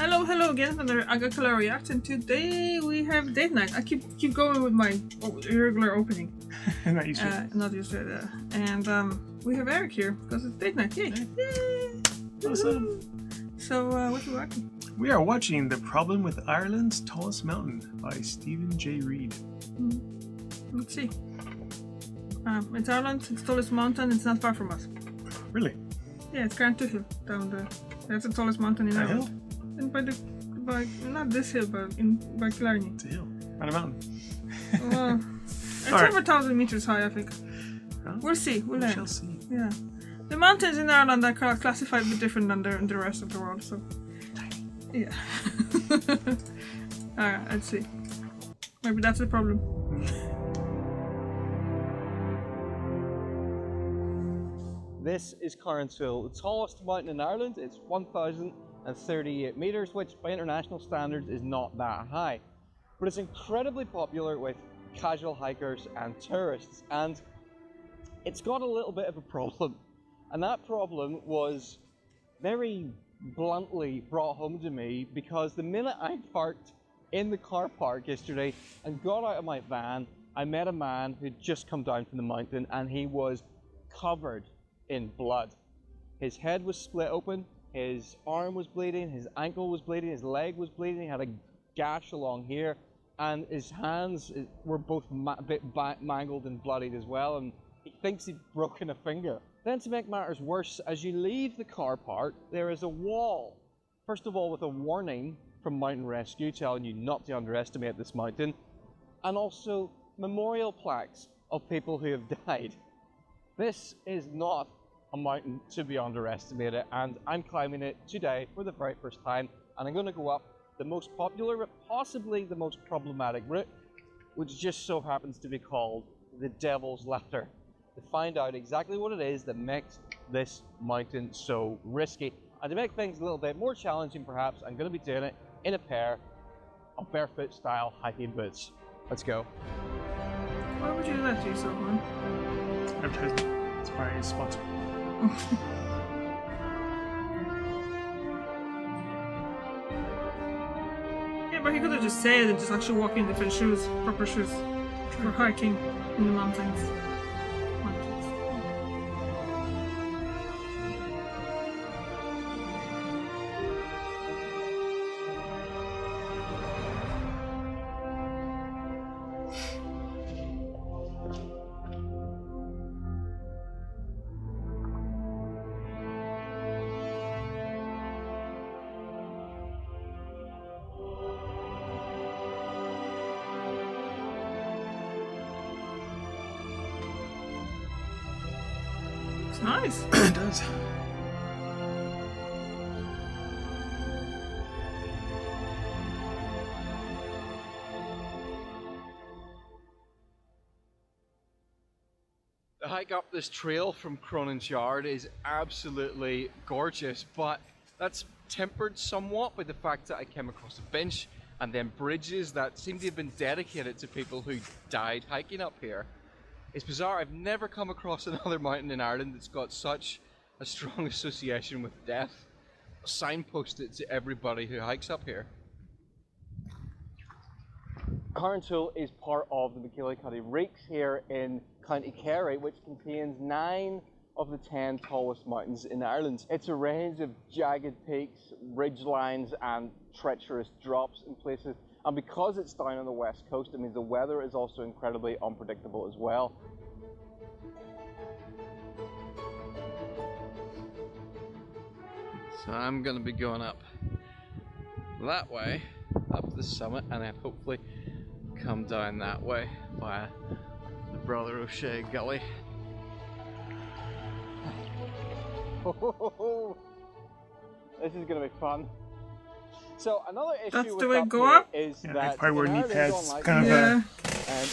Hello again, another Agakala React, and today we have date night. I keep going with my irregular opening. Not used to it. Not used to it. And we have Eric here because it's date night. Yay! Yay! Awesome. So what are you watching? We are watching The Problem with Ireland's Tallest Mountain by Stephen J. Reed. Let's see. It's Ireland, it's the tallest mountain, it's not far from us. Really? Yeah, it's Hill down there. That's the tallest mountain in Ireland. Hill? And by not this hill, but by Killarney. It's a hill, not a mountain. Well, it's over 1,000 meters high, I think. Huh? We'll see. We shall see. Yeah. The mountains in Ireland are classified a bit different than the rest of the world, so. Tiny. Yeah. Alright, let's see. Maybe that's the problem. This is Carnsfield, the tallest mountain in Ireland. It's 1,038 meters, which by international standards is not that high. But it's incredibly popular with casual hikers and tourists, and it's got a little bit of a problem. And that problem was very bluntly brought home to me because the minute I parked in the car park yesterday and got out of my van, I met a man who'd just come down from the mountain and he was covered in blood. His head was split open, his arm was bleeding, his ankle was bleeding, his leg was bleeding, he had a gash along here, and his hands were both a bit mangled and bloodied as well, and he thinks he'd broken a finger. Then to make matters worse, as you leave the car park, there is a wall. First of all with a warning from Mountain Rescue telling you not to underestimate this mountain, and also memorial plaques of people who have died. This is not a mountain to be underestimated, and I'm climbing it today for the very first time, and I'm going to go up the most popular but possibly the most problematic route, which just so happens to be called the Devil's Ladder, to find out exactly what it is that makes this mountain so risky. And to make things a little bit more challenging perhaps, I'm going to be doing it in a pair of barefoot style hiking boots. Let's go. Why would you do that to yourself, man? Advertisement. It's my sponsor. Yeah, but he could have just said and just actually walk in different shoes, proper shoes, for hiking in the mountains. Nice. It does. The hike up this trail from Cronin's Yard is absolutely gorgeous, but that's tempered somewhat by the fact that I came across a bench and then bridges that seem to have been dedicated to people who died hiking up here. It's bizarre, I've never come across another mountain in Ireland that's got such a strong association with death. Signposted to everybody who hikes up here. Carnsfield is part of the McKillicuddy Reeks here in County Kerry, which contains 9 of the 10 tallest mountains in Ireland. It's a range of jagged peaks, ridge lines and treacherous drops in places. And because it's down on the west coast, it means the weather is also incredibly unpredictable as well. So I'm going to be going up that way, up the summit, and then hopefully come down that way via the Brother O'Shea Gully. This is going to be fun. So another issue That's with the way up go here up? is Yeah, that I probably wear in knee Ireland, pads, unlike kind of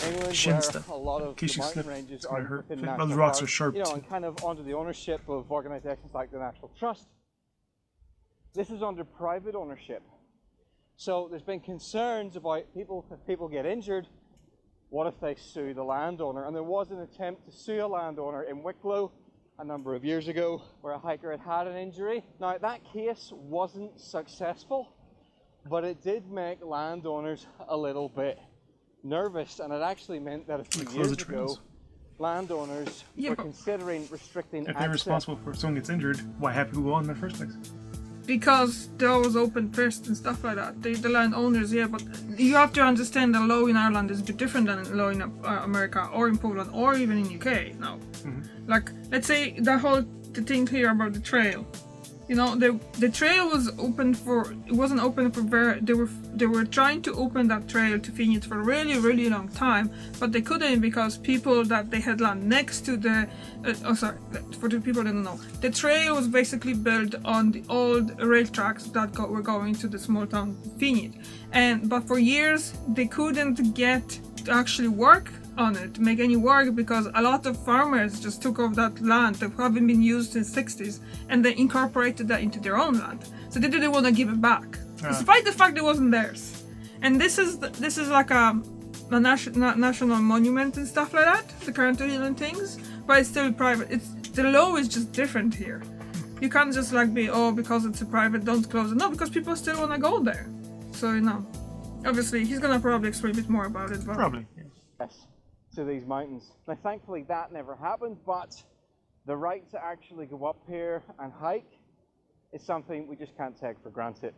England, shin where stuff. a lot of In case the you mountain slip, ranges it's are gonna hurt. within Those national rocks are parks, sharp you know, too. and kind of under the ownership of organisations like the National Trust. This is under private ownership. So there's been concerns about if people get injured, what if they sue the landowner? And there was an attempt to sue a landowner in Wicklow a number of years ago where a hiker had an injury. Now that case wasn't successful, but it did make landowners a little bit nervous, and it actually meant that a few Close years the trails. ago, landowners were considering restricting If they're access. responsible for if someone gets injured, why have people go on in the first place? Because they always open first and stuff like that. The landowners, yeah, but you have to understand the law in Ireland is a bit different than the law in America or in Poland or even in UK now. Like, let's say the thing here about the trail. You know, the trail was open for, it wasn't open for they were trying to open that trail to Phoenix for a really, really long time, but they couldn't because people that they had land next to the, for the people that don't know, the trail was basically built on the old rail tracks that were going to the small town Phoenix. But for years, they couldn't get to actually work on it, make any work, because a lot of farmers just took off that land that haven't been used since the 60s and they incorporated that into their own land. So they didn't want to give it back, despite the fact it wasn't theirs. And this is like a national monument and stuff like that, the current and things, but it's still private. The law is just different here. You can't just like be, oh, because it's a private, don't close it. No, because people still want to go there. So, you know, obviously he's gonna probably explain a bit more about it. But Probably. Yeah. Yes, to these mountains. Now, thankfully that never happened, but the right to actually go up here and hike is something we just can't take for granted.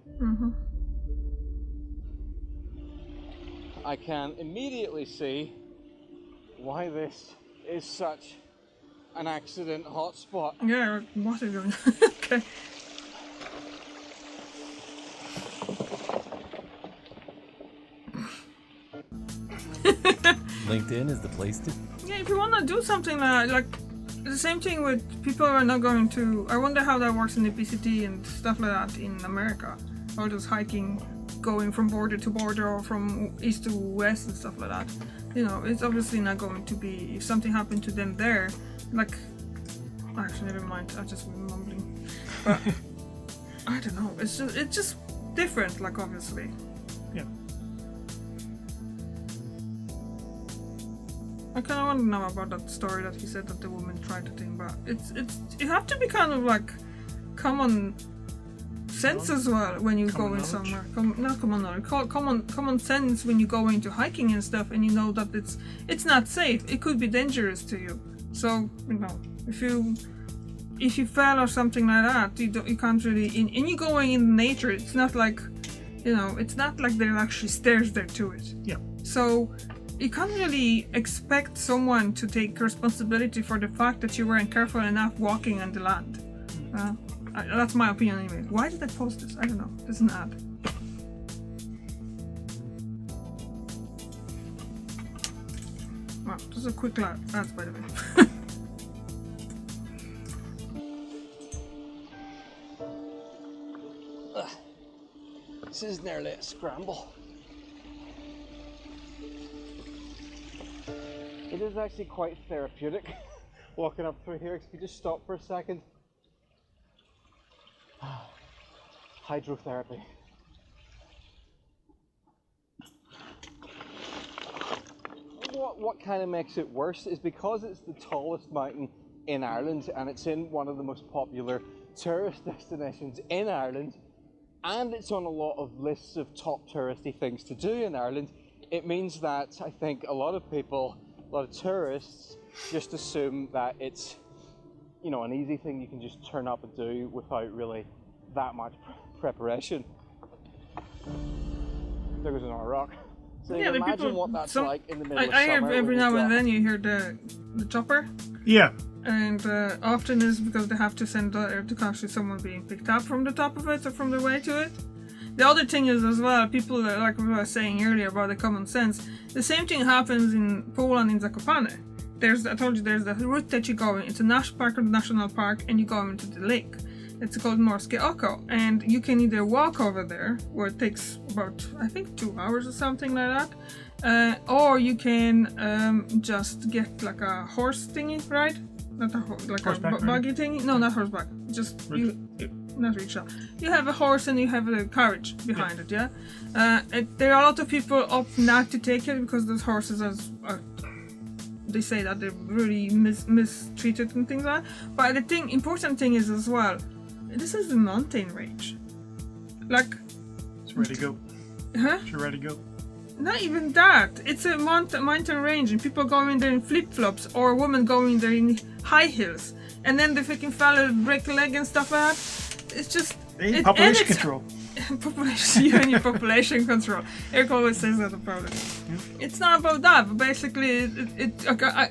I can immediately see why this is such an accident hotspot. yeah, what is going on? Okay. LinkedIn is the place to. Yeah, if you want to do something like the same thing with people who are not going to, I wonder how that works in the PCT and stuff like that in America. All those hiking, going from border to border or from east to west and stuff like that. You know, it's obviously not going to be, if something happened to them there, like, actually never mind, I just been mumbling. But I don't know, it's just different, like, obviously. Yeah. I kind of want to know about that story that he said that the woman tried to think, but you have to be kind of like common sense as well when you go in somewhere. Not common knowledge, common sense when you go into hiking and stuff, and you know that it's not safe. It could be dangerous to you. So, you know, if you fell or something like that, you can't really. And you going in nature, it's not like, you know, it's not like there are actually stairs there to it. Yeah. So you can't really expect someone to take responsibility for the fact that you weren't careful enough walking on the land. That's my opinion anyway. Why did I post this? I don't know. This is an ad. Wow, this is a quick ad, by the way. This is nearly a scramble. It is actually quite therapeutic walking up through here. If you just stop for a second. Hydrotherapy. What kind of makes it worse is because it's the tallest mountain in Ireland and it's in one of the most popular tourist destinations in Ireland, and it's on a lot of lists of top touristy things to do in Ireland. It means that I think a lot of people, a lot of tourists, just assume that it's, you know, an easy thing you can just turn up and do without really that much preparation. There goes another rock. So you Yeah, can the imagine people- what that's some- like in the middle of I hear summer. every when now you've and got- then you hear the chopper, Yeah. and often is because they have to send to actually someone being picked up from the top of it or from the way to it. The other thing is as well, people like we were saying earlier about the common sense. The same thing happens in Poland in Zakopane. I told you there's the route that you go in. It's a national park or national park, and you go into the lake. It's called Morskie Oko, and you can either walk over there, where it takes about, I think, 2 hours or something like that, or you can just get like a horse thingy, right? Not like Horseback a buggy thingy. No, not horseback. Just not rickshaw. You have a horse and you have a carriage behind it. Yeah. There are a lot of people opt not to take it because those horses are they say that they're really mistreated and things like that. But the important thing is as well, this is a mountain range. Like, It's ready to go. Huh? You're ready to go. Not even that. It's a mountain range, and people go in there in flip-flops, or women go in there in high heels, and then the freaking fella break a leg and stuff like that. It's just Population control. Population, you and your population control. Eric always says that about it. Yeah. It's not about that, but basically,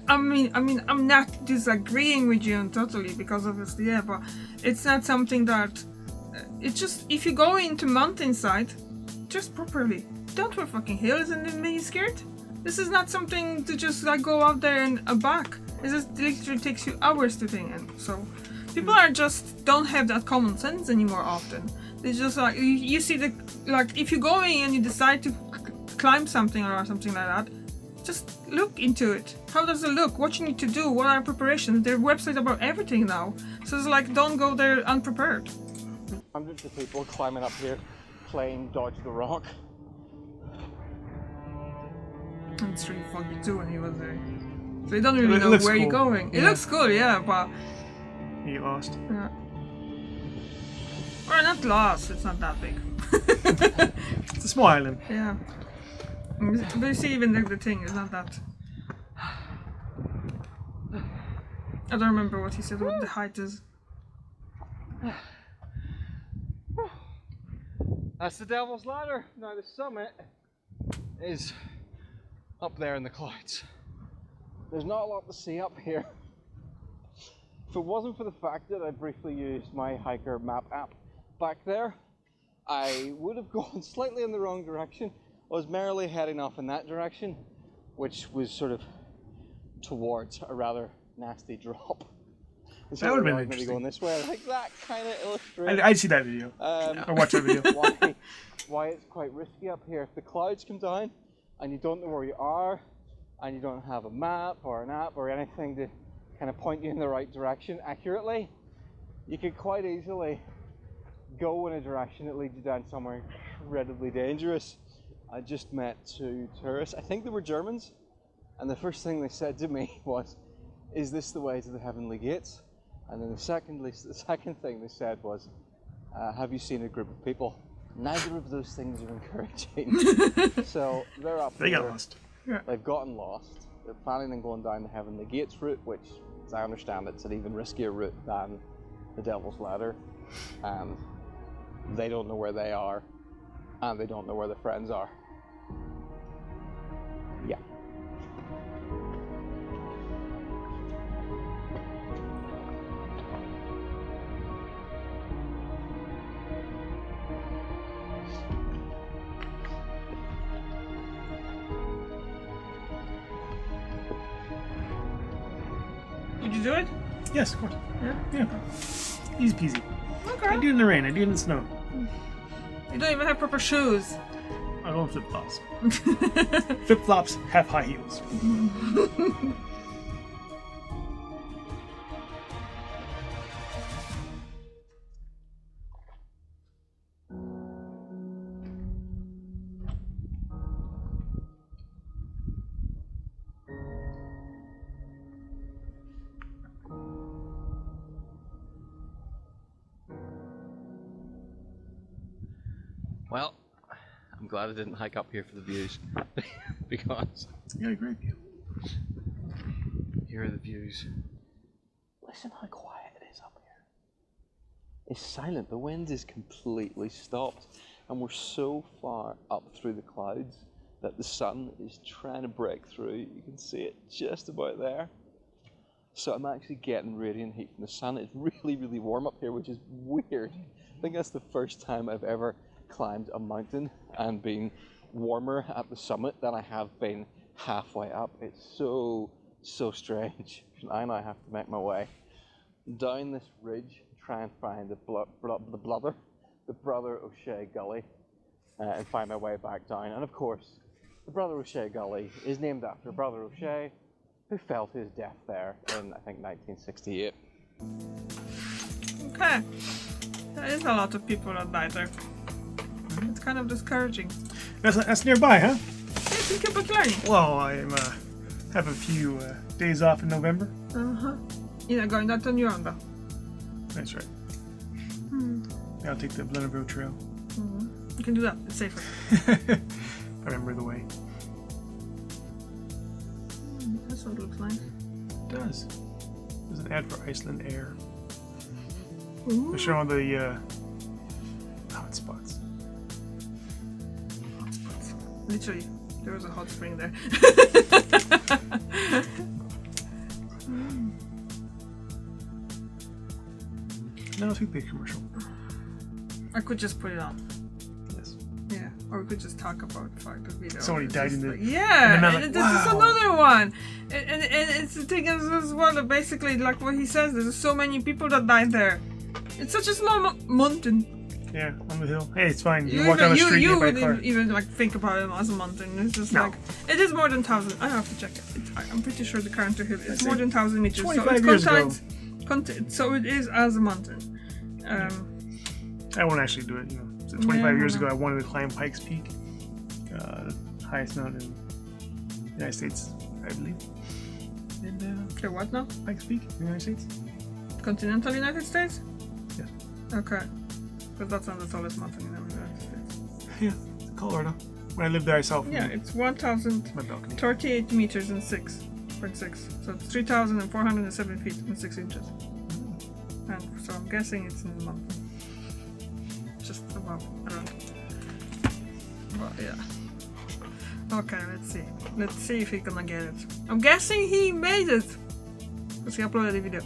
I mean, I'm not disagreeing with you totally, because obviously, yeah, but it's not something that. It's just if you go into mountainside, just properly. Don't wear fucking heels and then be scared. This is not something to just like go out there and back. It just literally takes you hours to think, and so people are just don't have that common sense anymore. Often it's just like you see the like if you're going and you decide to climb something or something like that, just look into it. How does it look? What you need to do? What are preparations? There are websites about everything now. So it's like don't go there unprepared. Hundreds of people climbing up here, playing dodge the rock. It's really funny too when he was there. So you don't really know where you're going. It looks cool, yeah, but... You get lost. Yeah. Or not lost, it's not that big. It's a small island. Yeah. But you see even the thing, it's not that... I don't remember what he said, what the height is. That's the Devil's Ladder. Now the summit is up there in the clouds. There's not a lot to see up here. If it wasn't for the fact that I briefly used my hiker map app back there, I would have gone slightly in the wrong direction. I was merrily heading off in that direction, which was sort of towards a rather nasty drop. That would have been interesting. Maybe going this way. I think that kind of illustrates. I'd see that video. I watched that video. Why it's quite risky up here. If the clouds come down and you don't know where you are, and you don't have a map or an app or anything to kind of point you in the right direction accurately, you could quite easily go in a direction that leads you down somewhere incredibly dangerous. I just met two tourists. I think they were Germans, and the first thing they said to me was, "Is this the way to the heavenly gates?" And then the second thing they said was, "Have you seen a group of people?" Neither of those things are encouraging. So they're up there. They got lost. Yeah. They've gotten lost. They're planning on going down the Heavenly Gates route, which, as I understand, it's an even riskier route than the Devil's Ladder. And they don't know where they are, and they don't know where their friends are. Yeah. Did you do it? Yes, of course. Yeah? Easy peasy. Okay. I do it in the rain. I do it in the snow. You don't even have proper shoes. I go in flip-flops. Flip-flops have high heels. Well, I'm glad I didn't hike up here for the views, because You got a great view. here are the views. Listen how quiet it is up here. It's silent. The wind is completely stopped, and we're so far up through the clouds that the sun is trying to break through. You can see it just about there. So I'm actually getting radiant heat from the sun. It's really, really warm up here, which is weird. I think that's the first time I've ever climbed a mountain and been warmer at the summit than I have been halfway up. It's so strange. I now have to make my way down this ridge, try and find the Brother O'Shea Gully, and find my way back down. And of course, the Brother O'Shea Gully is named after Brother O'Shea, who fell to his death there in, I think, 1968. Okay. There is a lot of people that died there. It's kind of discouraging. That's nearby, huh? Yes, you keep on learning. Well, I have a few days off in November. Uh-huh. You're not going down to New York. That's right. I'll take the Blennerville Trail. You can do that. It's safer. I remember the way. That's what it looks like. It does. There's an ad for Iceland Air. Ooh. They're showing the hot spots. Literally, there was a hot spring there. No toothpaste commercial. I could just put it on. Yes. Yeah, or we could just talk about the fact that video. Somebody died in the. Yeah, and and like, this is another one. And it's the thing as well that basically, like what he says, there's so many people that died there. It's such a small mountain. Yeah, on the hill. Hey, it's fine. You walk down the street, you get by a car. wouldn't even like think about it as a mountain. It's just No. like it is more than 1,000. I have to check it. I'm pretty sure the current hill is more than 1,000 meters. 25 years ago. So it is as a mountain. I won't actually do it. You know, so 25 years ago, I wanted to climb Pikes Peak, the highest mountain in the United States, I believe. And Okay, what now? Pikes Peak in the United States. Continental United States? Yes. Okay. But that's not the tallest mountain in the United States. Yeah, it's Colorado. When I lived there, I saw from Yeah, it's 1,038 my balcony. meters and 6.6. So it's 3,407 feet and 6 inches. And so I'm guessing it's in the mountain. Just above, around. Well, yeah. Okay, let's see. Let's see if he's gonna get it. I'm guessing he made it! Because he uploaded the video.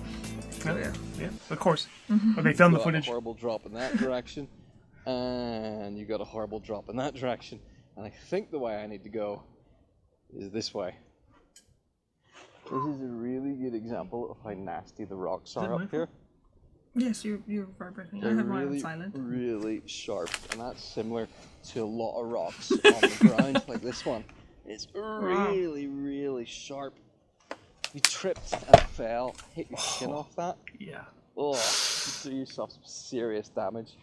So, yeah. Yeah, of course. But they filmed the Got footage. a horrible drop in that direction, and you got a horrible drop in that direction. And I think the way I need to go is this way. This is a really good example of how nasty the rocks are up here. Yes, you're vibrating. I They're have mine on really, silent. really sharp, and that's similar to a lot of rocks on the ground, like this one. It's really, really sharp. You tripped and fell, hit your skin off that. Yeah. Oh, you do yourself some serious damage.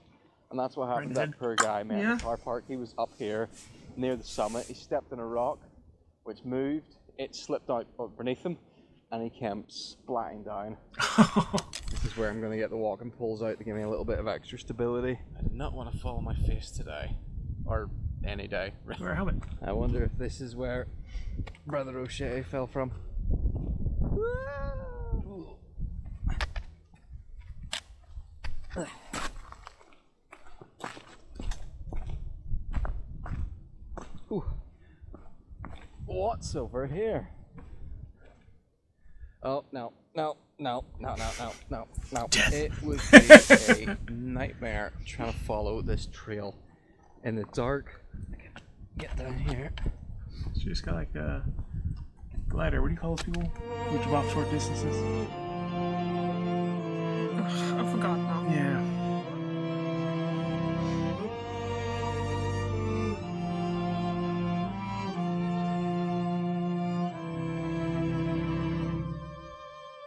And that's what happened to that poor guy, man. Yeah. The car park, he was up here near the summit. He stepped in a rock, which moved. It slipped out beneath him, and he came splatting down. This is where I'm going to get the walking poles out to give me a little bit of extra stability. I did not want to fall on my face today, or any day. Wear a helmet. I wonder if this is where Brother O'Shea fell from. Ooh. What's over here? Oh, no. Death. It would be a nightmare trying to follow this trail in the dark. I can get down here. She just got like a glider. What do you call those people who jump off short distances? Ugh, I forgot now. Yeah.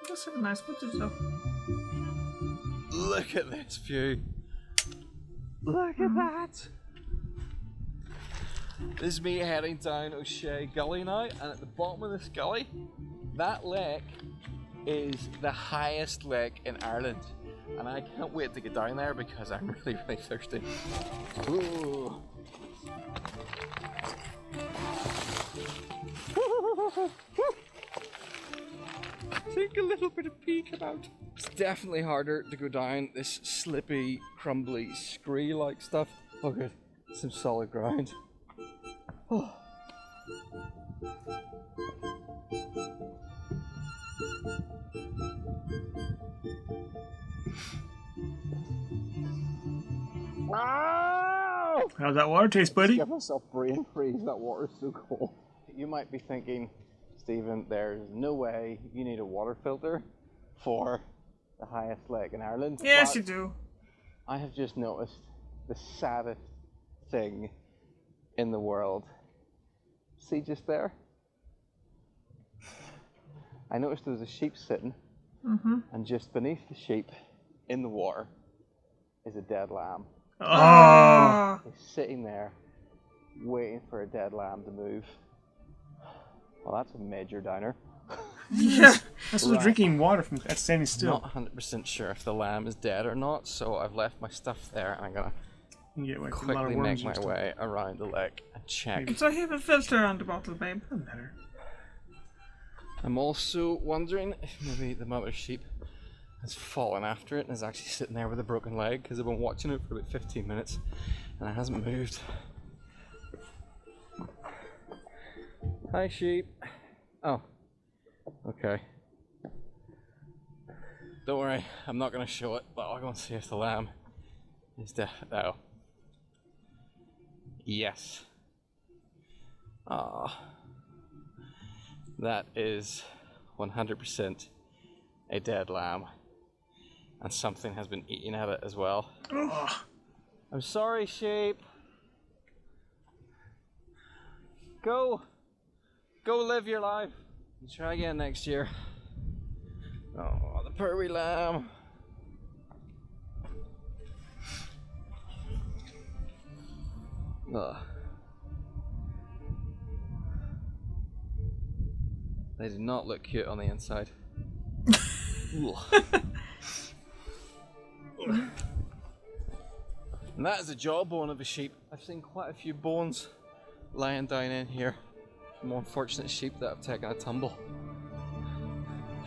Just have a nice footage though. Look at this view. Look at that. This is me heading down O'Shea Gully now, and at the bottom of this gully, that lake is the highest lake in Ireland. And I can't wait to get down there because I'm really, really thirsty. Ooh. Take a little bit of peek about. It's definitely harder to go down this slippy, crumbly, scree-like stuff. Oh good, some solid ground. Oh. Wow! How's that water taste, buddy? Give myself brain freeze, that water's so cold. You might be thinking, Stephen, there's no way you need a water filter for the highest lake in Ireland. Yes, But you do. I have just noticed the saddest thing in the world. See just there? I noticed there was a sheep sitting, and just beneath the sheep, in the water, is a dead lamb. Oh. He's sitting there, waiting for a dead lamb to move. Well, that's a major downer. Yeah. That's right. Drinking water from that's standing still. Not 100% sure if the lamb is dead or not, so I've left my stuff there, and I'm gonna You get like a lot quickly of worms make my or stuff. way around the lake and check. So I have a filter on the bottle, babe. Doesn't matter. I'm also wondering if maybe the mother sheep has fallen after it and is actually sitting there with a broken leg, because I've been watching it for about 15 minutes and it hasn't moved. Hi sheep. Oh, okay. Don't worry, I'm not going to show it, but I'll go and see if the lamb is dead. Oh. Yes. Ah. That is 100% a dead lamb. And something has been eating at it as well. Oh. I'm sorry, sheep. Go live your life. And try again next year. Oh, the poor wee lamb. Ugh. They do not look cute on the inside. And that is the jawbone of a sheep. I've seen quite a few bones lying down in here. More unfortunate sheep that have taken a tumble.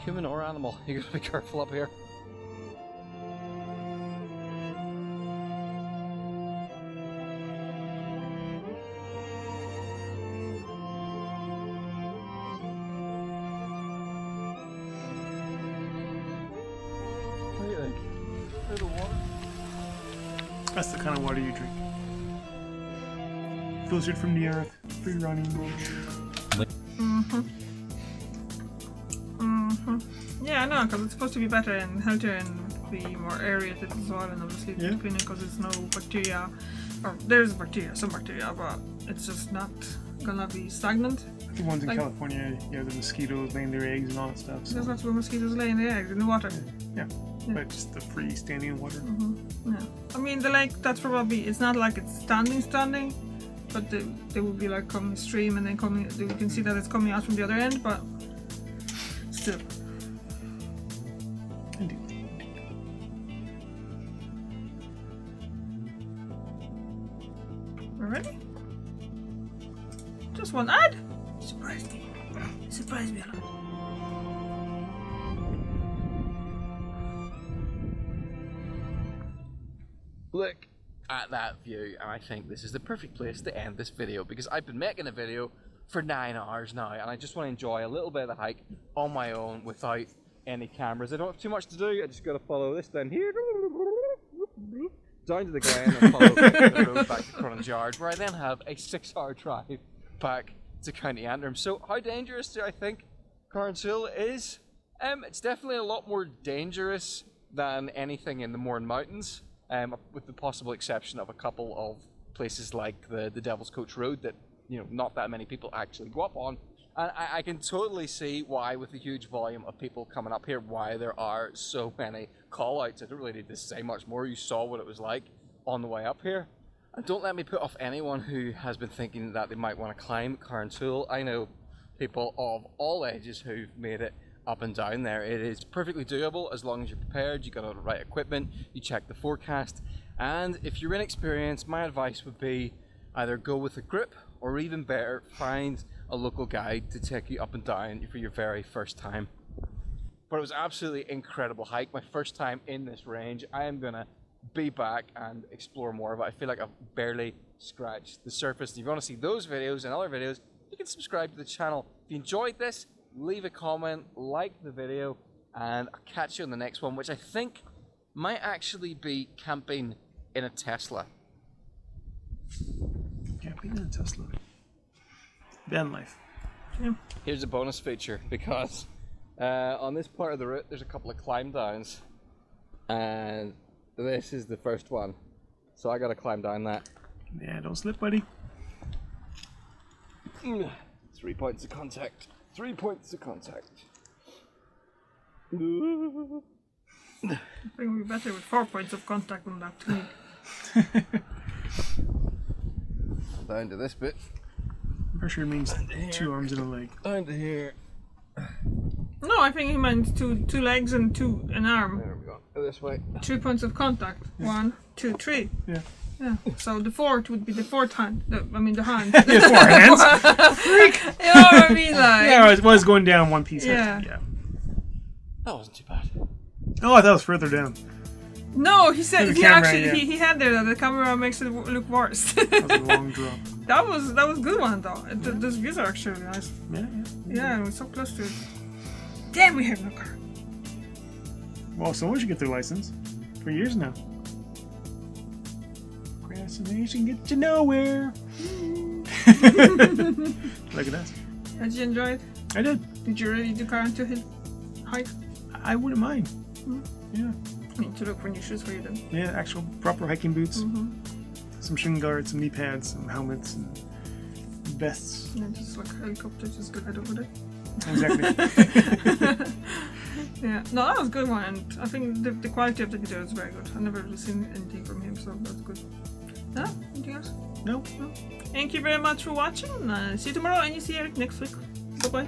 Human or animal, you gotta be careful up here. What do you think? Bit of water. That's the kind of water you drink. Filtered from the earth, free running. Yeah, I know, because it's supposed to be better and healthier and be more aerated as well, and obviously Yeah. cleaner because there's no bacteria, or there's bacteria, some bacteria, but it's just not gonna be stagnant. The ones in Like- California, yeah, the mosquitoes laying their eggs and all that stuff. So. There's lots of mosquitoes laying their eggs in the water. Yeah, but just the free standing water. Yeah. I mean, the lake, that's probably, it's not like it's standing, but they will be like coming stream and then coming, you can see that it's coming out from the other end, but still. Indeed. We're ready? Just one ad? Surprise me. Surprise me a lot. Look at that view, and I think this is the perfect place to end this video, because I've been making a video for 9 hours now and I just want to enjoy a little bit of the hike on my own without any cameras. I don't have too much to do, I just got to follow this down here down to the glen and follow the road back to Cronan's Yard, where I then have a 6-hour drive back to County Antrim. So how dangerous do I think Carnshill is? It's definitely a lot more dangerous than anything in the Mourne Mountains, with the possible exception of a couple of places like the Devil's Coach Road that, you know, not that many people actually go up on. And I can totally see why, with the huge volume of people coming up here, why there are so many call-outs. I don't really need to say much more. You saw what it was like on the way up here. And don't let me put off anyone who has been thinking that they might want to climb Carnshill. I know people of all ages who've made it up and down there. It is perfectly doable as long as you're prepared, you got all the right equipment, you check the forecast. And if you're inexperienced, my advice would be either go with a group, or even better, find a local guide to take you up and down for your very first time. But it was absolutely incredible hike, my first time in this range. I am gonna be back and explore more of it. I feel like I've barely scratched the surface. If you want to see those videos and other videos, you can subscribe to the channel. If you enjoyed this, leave a comment, like the video, and I'll catch you on the next one, which I think might actually be camping in a Tesla. Camping in a Tesla. Van life. Yeah. Here's a bonus feature, because on this part of the route there's a couple of climb downs, and this is the first one, so I gotta climb down that. Yeah, don't slip, buddy. 3 points of contact. 3 points of contact. I think it would be better with 4 points of contact than that technique. Down to this bit. Pressure means 2 arms and a leg. Down to here. No, I think he meant two legs and an arm. There we go. This way. 3 points of contact. 1, 2, 3. Yeah. Yeah. So the fourth would be the fourth hand. The hand. Yes, 4 hands. You know what I mean? Like. Yeah, it was going down one piece. Yeah. Yeah. That wasn't too bad. Oh, I thought it was further down. No, he said The he camera, actually yeah. he had there that the camera makes it look worse. That was a long drop. that was a good one though. Those views are actually really nice. Yeah. Yeah, we're so close to it. Damn, we have no car. Well, someone should get their license. For years now. Procrastination gets you nowhere. Look at that. Did you enjoy it? I did. Did you really do car until hike? I wouldn't mind. Yeah. I need to look for new shoes for you then. Yeah, actual proper hiking boots. Mm-hmm. Some shin guards, some knee pads, some helmets, and vests. And just like helicopter, just go head over there. Exactly. Yeah, no, that was a good one, and I think the quality of the video is very good. I've never really seen anything from him, so that's good. Yeah, anything else? No. Thank you very much for watching. See you tomorrow, and you see Eric next week. Bye bye.